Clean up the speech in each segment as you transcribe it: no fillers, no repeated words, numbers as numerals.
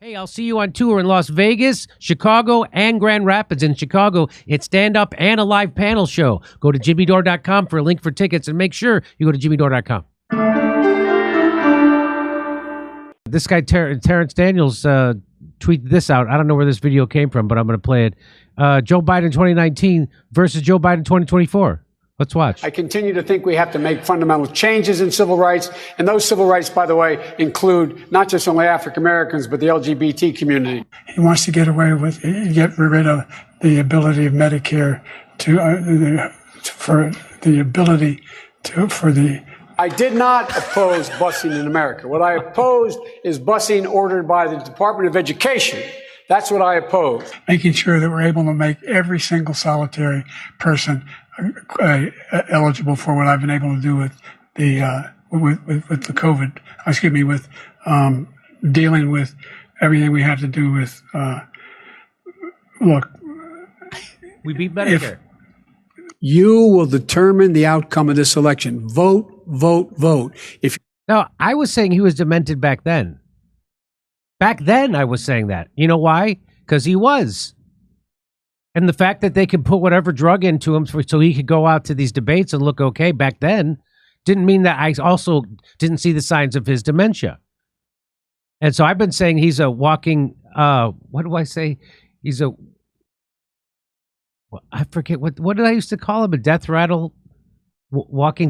Hey, I'll see you on tour in Las Vegas, Chicago, and Grand Rapids. In Chicago, it's stand-up and a live panel show. Go to jimmydore.com for a link for tickets, and make sure you go to jimmydore.com. This guy, Terrence Daniels, tweeted this out. I don't know where this video came from, but I'm going to play it. Joe Biden 2019 versus Joe Biden 2024. Let's watch. I continue to think we have to make fundamental changes in civil rights. And those civil rights, by the way, include not just only African Americans, but the LGBT community. He wants to get away with, get rid of the ability of Medicare I did not oppose busing in America. What I opposed is busing ordered by the Department of Education. That's what I oppose. Making sure that we're able to make every single solitary person eligible for what I've been able to do with the with the COVID. Excuse me, with dealing with everything we have to do with. Look, we beat Medicare. You will determine the outcome of this election. Vote, vote, vote. No, I was saying he was demented back then. Back then, I was saying that. You know why? Because he was. And the fact that they could put whatever drug into him so he could go out to these debates and look okay back then didn't mean that I also didn't see the signs of his dementia. And so I've been saying he's a walking, what do I say? He's a, I forget, what did I used to call him? A death rattle? Walking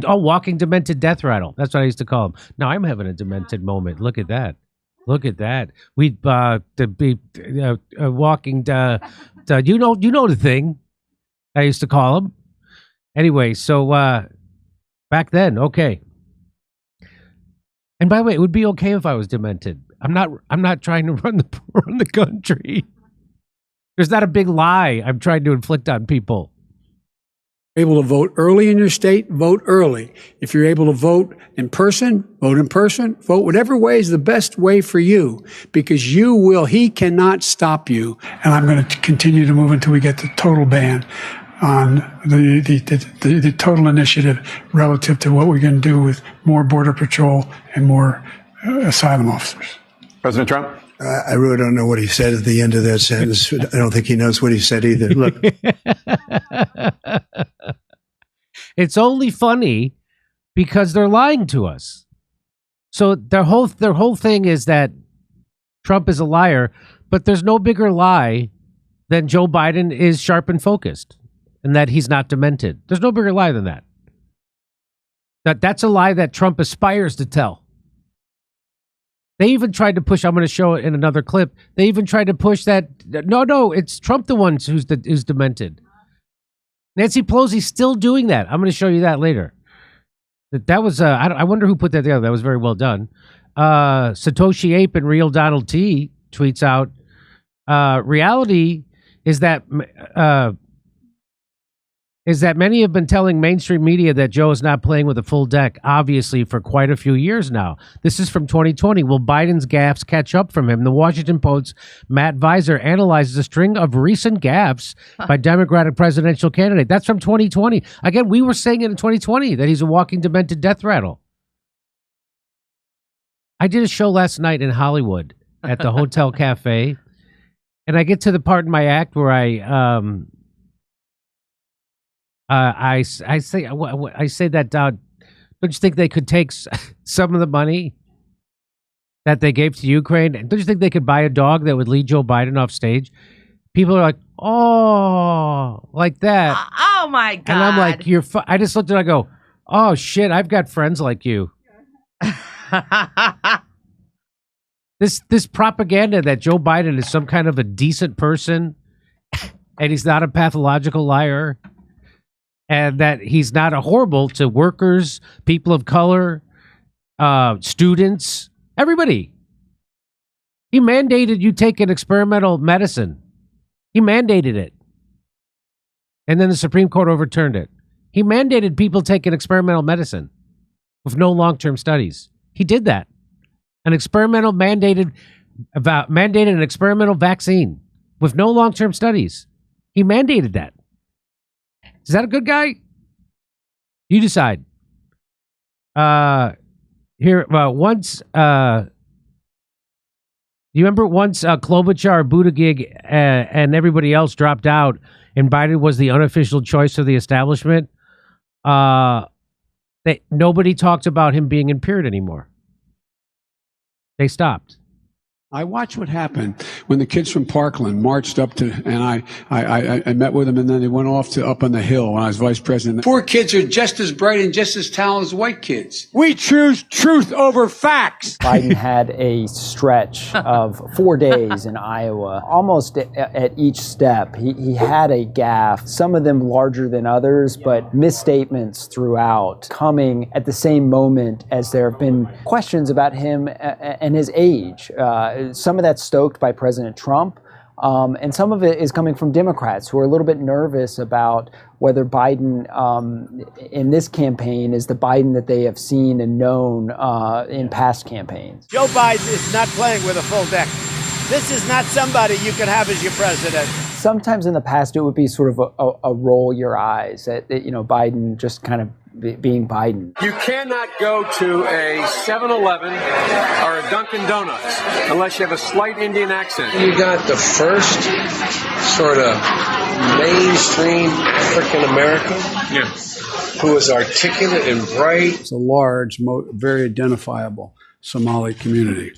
demented death rattle. That's what I used to call him. Now I'm having a demented moment. Look at that. Look at that. We'd be walking. You know the thing I used to call him. Anyway, so back then, okay. And by the way, it would be okay if I was demented. I'm not trying to run the country. There's not a big lie I'm trying to inflict on people. Able to vote early in your state, vote early. If you're able to vote in person, vote in person. Vote whatever way is the best way for you, because he cannot stop you. And I'm going to continue to move until we get the total ban on the total initiative relative to what we're going to do with more Border Patrol and more asylum officers. President Trump? I really don't know what he said at the end of that sentence. I don't think he knows what he said either. Look. It's only funny because they're lying to us. So their whole thing is that Trump is a liar, but there's no bigger lie than Joe Biden is sharp and focused and that he's not demented. There's no bigger lie than that. That's a lie that Trump aspires to tell. They even tried to push, I'm going to show it in another clip, they even tried to push that, no, it's Trump the one who's demented. Nancy Pelosi's still doing that. I'm going to show you that later. That was, I wonder who put that together. That was very well done. Satoshi Ape and Real Donald T tweets out, reality is that many have been telling mainstream media that Joe is not playing with a full deck, obviously, for quite a few years now. This is from 2020. Will Biden's gaffes catch up from him? The Washington Post's Matt Visor analyzes a string of recent gaffes by Democratic presidential candidate. That's from 2020. Again, we were saying it in 2020 that he's a walking demented death rattle. I did a show last night in Hollywood at the Hotel Cafe, and I get to the part in my act where I say that don't you think they could take some of the money that they gave to Ukraine? Don't you think they could buy a dog that would lead Joe Biden off stage? People are like, oh, like that. Oh my God. And I'm like, I just looked at it, I go, oh shit, I've got friends like you. This propaganda that Joe Biden is some kind of a decent person and he's not a pathological liar. And that he's not a horrible to workers, people of color, students, everybody. He mandated you take an experimental medicine. He mandated it. And then the Supreme Court overturned it. He mandated people take an experimental medicine with no long-term studies. He did that. Mandated an experimental vaccine with no long-term studies. He mandated that. Is that a good guy? You decide. Once Do you remember once Klobuchar, Buttigieg, and everybody else dropped out, and Biden was the unofficial choice of the establishment? Nobody talked about him being in period anymore. They stopped. I watched what happened when the kids from Parkland marched up to, and I met with them, and then they went off to up on the Hill when I was vice president. Poor kids are just as bright and just as talented as white kids. We choose truth over facts. Biden had a stretch of 4 days in Iowa. Almost at each step, he had a gaffe, some of them larger than others, but misstatements throughout, coming at the same moment as there have been questions about him and his age. Some of that's stoked by President Trump, and some of it is coming from Democrats who are a little bit nervous about whether Biden in this campaign is the Biden that they have seen and known in past campaigns. Joe Biden is not playing with a full deck. This is not somebody you could have as your president. Sometimes in the past it would be sort of a roll your eyes at Biden just kind of being Biden. You cannot go to a 7-Eleven or a Dunkin' Donuts unless you have a slight Indian accent. You got the first sort of mainstream African American who is articulate and bright. It's a large, very identifiable Somali community.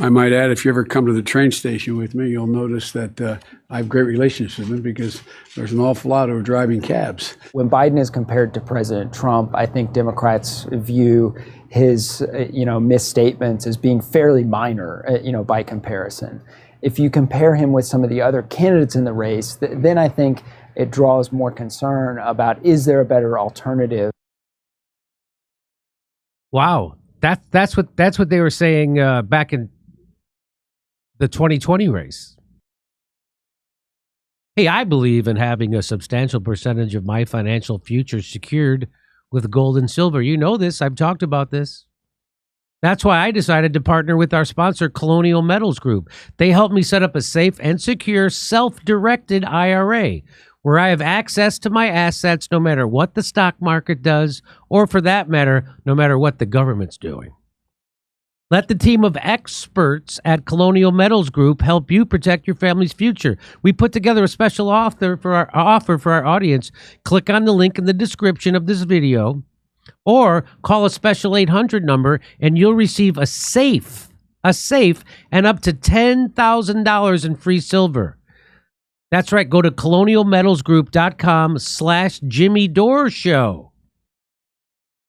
I might add, if you ever come to the train station with me, you'll notice that I have great relationships with them because there's an awful lot of driving cabs. When Biden is compared to President Trump, I think Democrats view his, misstatements as being fairly minor, by comparison. If you compare him with some of the other candidates in the race, then I think it draws more concern about, is there a better alternative? Wow. That's what they were saying back in the 2020 race. Hey, I believe in having a substantial percentage of my financial future secured with gold and silver. You know this. I've talked about this. That's why I decided to partner with our sponsor, Colonial Metals Group. They helped me set up a safe and secure self-directed IRA where I have access to my assets no matter what the stock market does, or for that matter, no matter what the government's doing. Let the team of experts at Colonial Metals Group help you protect your family's future. We put together a special offer for our audience. Click on the link in the description of this video, or call a special 800 number, and you'll receive a safe, and up to $10,000 in free silver. That's right. Go to colonialmetalsgroup.com/Jimmy Dore Show.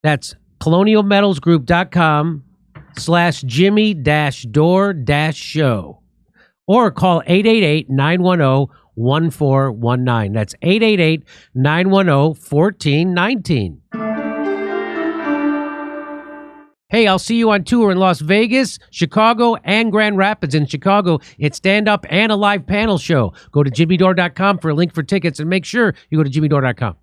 That's colonialmetalsgroup.com/Jimmy-Dore-Show. Or call 888-910-1419. That's 888-910-1419. Hey, I'll see you on tour in Las Vegas, Chicago, and Grand Rapids. In Chicago, it's stand-up and a live panel show. Go to jimmydore.com for a link for tickets, and make sure you go to jimmydore.com.